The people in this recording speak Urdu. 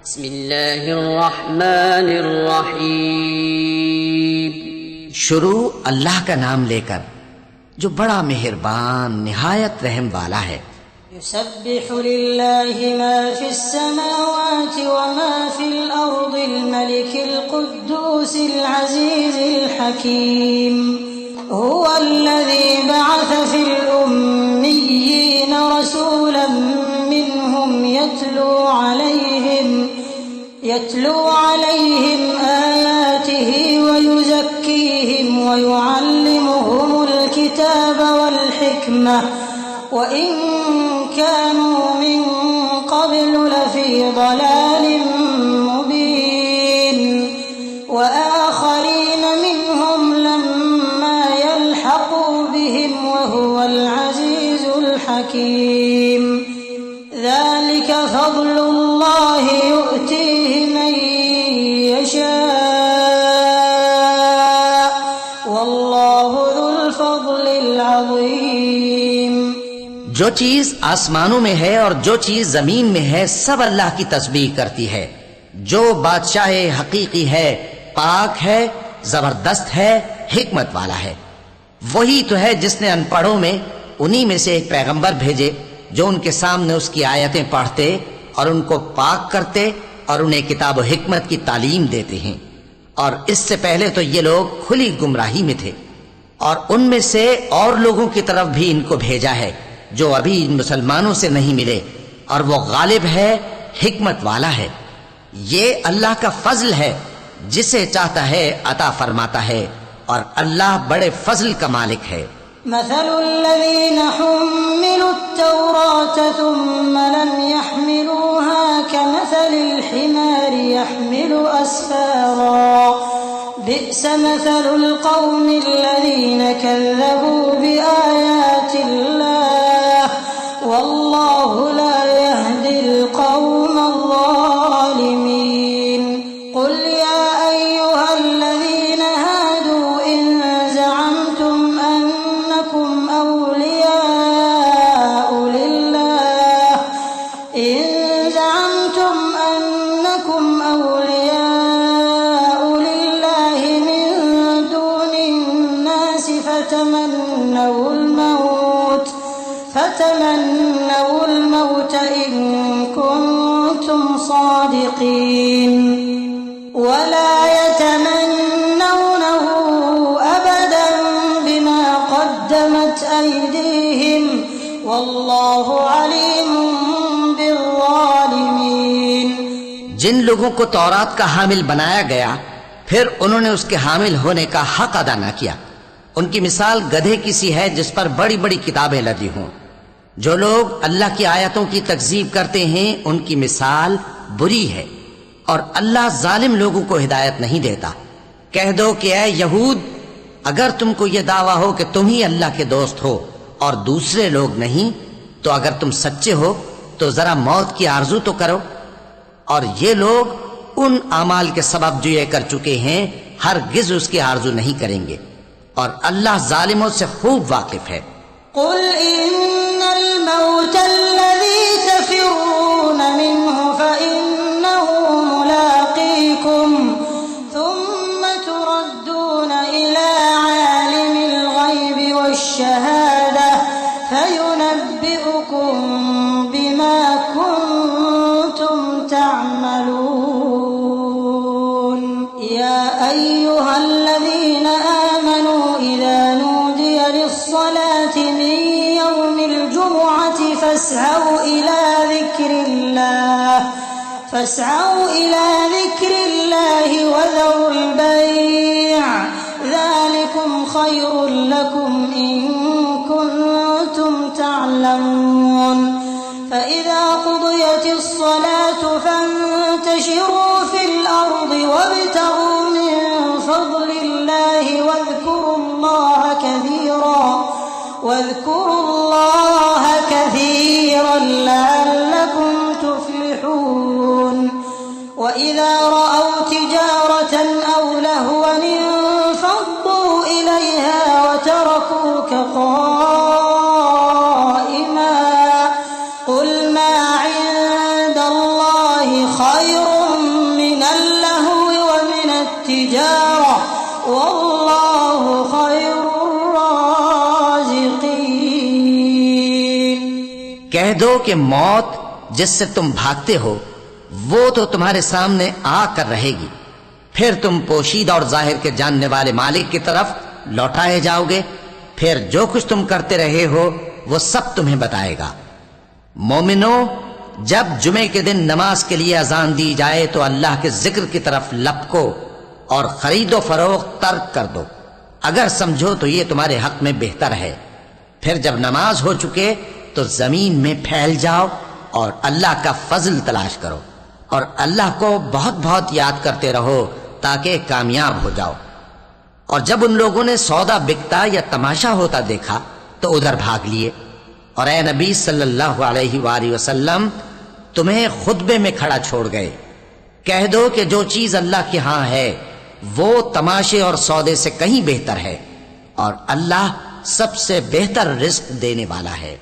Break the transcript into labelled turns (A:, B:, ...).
A: بسم اللہ الرحمن الرحیم.
B: شروع اللہ کا نام لے کر جو بڑا مہربان نہایت رحم والا ہے.
C: يسبح لله ما في السماوات وما في الأرض الملك القدوس العزيز الحكيم. هو الذي بعث في الأميين رسولا منهم يتلو عليهم آياته ويزكيهم ويعلمهم الكتاب والحكمة وإن كانوا من قبل لفي ضلال مبين وآخرين منهم لما يلحقوا بهم وهو العزيز الحكيم. ذلك فضل الله يؤتيه من يشاء والله ذو الفضل العظيم.
B: جو چیز آسمانوں میں ہے اور جو چیز زمین میں ہے سب اللہ کی تسبیح کرتی ہے. جو بادشاہ حقیقی ہے، پاک ہے، زبردست ہے، حکمت والا ہے. وہی تو ہے جس نے ان پڑھوں میں انہی میں سے ایک پیغمبر بھیجے جو ان کے سامنے اس کی آیتیں پڑھتے اور ان کو پاک کرتے اور انہیں کتاب و حکمت کی تعلیم دیتے ہیں. اور اس سے پہلے تو یہ لوگ کھلی گمراہی میں تھے، اور ان میں سے اور لوگوں کی طرف بھی ان کو بھیجا ہے جو ابھی ان مسلمانوں سے نہیں ملے، اور وہ غالب ہے، حکمت والا ہے. یہ اللہ کا فضل ہے، جسے چاہتا ہے عطا فرماتا ہے، اور اللہ بڑے فضل کا مالک ہے.
C: مثل الذين حملوا التوراة ثم لم يحملوها كمثل الحمار يحمل أسفارا بئس مثل القوم الذين كذبوا بآيات الله والله لا يهدي القوم الظالمين. قل يا أيها الذين هادوا إن زعمتم أنكم أولياء لله من دون الناس فتمنوا الموت إن كنتم صادقين ولا يتمنونه أبدا بما قدمت أيديهم والله عليم بالظالمين.
B: جن لوگوں کو تورات کا حامل بنایا گیا پھر انہوں نے اس کے حامل ہونے کا حق ادا نہ کیا، ان کی مثال گدھے کی سی ہے جس پر بڑی بڑی کتابیں لدی ہوں. جو لوگ اللہ کی آیتوں کی تکذیب کرتے ہیں ان کی مثال بری ہے، اور اللہ ظالم لوگوں کو ہدایت نہیں دیتا. کہہ دو کہ اے یہود، اگر تم کو یہ دعویٰ ہو کہ تم ہی اللہ کے دوست ہو اور دوسرے لوگ نہیں، تو اگر تم سچے ہو تو ذرا موت کی آرزو تو کرو. اور یہ لوگ ان اعمال کے سبب جو یہ کر چکے ہیں ہرگز اس کی آرزو نہیں کریں گے، اور اللہ ظالموں سے خوب واقف ہے.
C: قل إن الموت الذي تفرون منه فإنه ملاقيكم ثم تردون إلى عالم الغيب والشهادة فينبئكم بما كنتم تعملون. يا أيها الذين آمنوا إذا نودي للصلاة من يوم الجمعة فاسعوا إلى ذكر الله وذروا البيع ذلكم خير لكم إن كنتم تعلمون. فإذا قضيت الصلاة فانتشروا في الأرض وابتغوا من فضل الله واذكروا الله كثيرا لعلكم تفلحون. وإذا رأوا تجارة أو لهوا انفضوا إليها وتركوك قائما قل ما عند الله خير خير من اللهو ومن التجارة والله خير الرازقين۔
B: کہہ دو کہ موت جس سے تم بھاگتے ہو وہ تو تمہارے سامنے آ کر رہے گی، پھر تم پوشیدہ اور ظاہر کے جاننے والے مالک کی طرف لوٹائے جاؤ گے، پھر جو کچھ تم کرتے رہے ہو وہ سب تمہیں بتائے گا۔ مومنو، جب جمعے کے دن نماز کے لیے اذان دی جائے تو اللہ کے ذکر کی طرف لپکو اور خرید و فروخت ترک کر دو، اگر سمجھو تو یہ تمہارے حق میں بہتر ہے۔ پھر جب نماز ہو چکے تو زمین میں پھیل جاؤ اور اللہ کا فضل تلاش کرو، اور اللہ کو بہت بہت یاد کرتے رہو تاکہ کامیاب ہو جاؤ۔ اور جب ان لوگوں نے سودا بکتا یا تماشا ہوتا دیکھا تو ادھر بھاگ لیے، اور اے نبی صلی اللہ علیہ وآلہ وسلم تمہیں خطبے میں کھڑا چھوڑ گئے۔ کہہ دو کہ جو چیز اللہ کے ہاں ہے وہ تماشے اور سودے سے کہیں بہتر ہے، اور اللہ سب سے بہتر رزق دینے والا ہے۔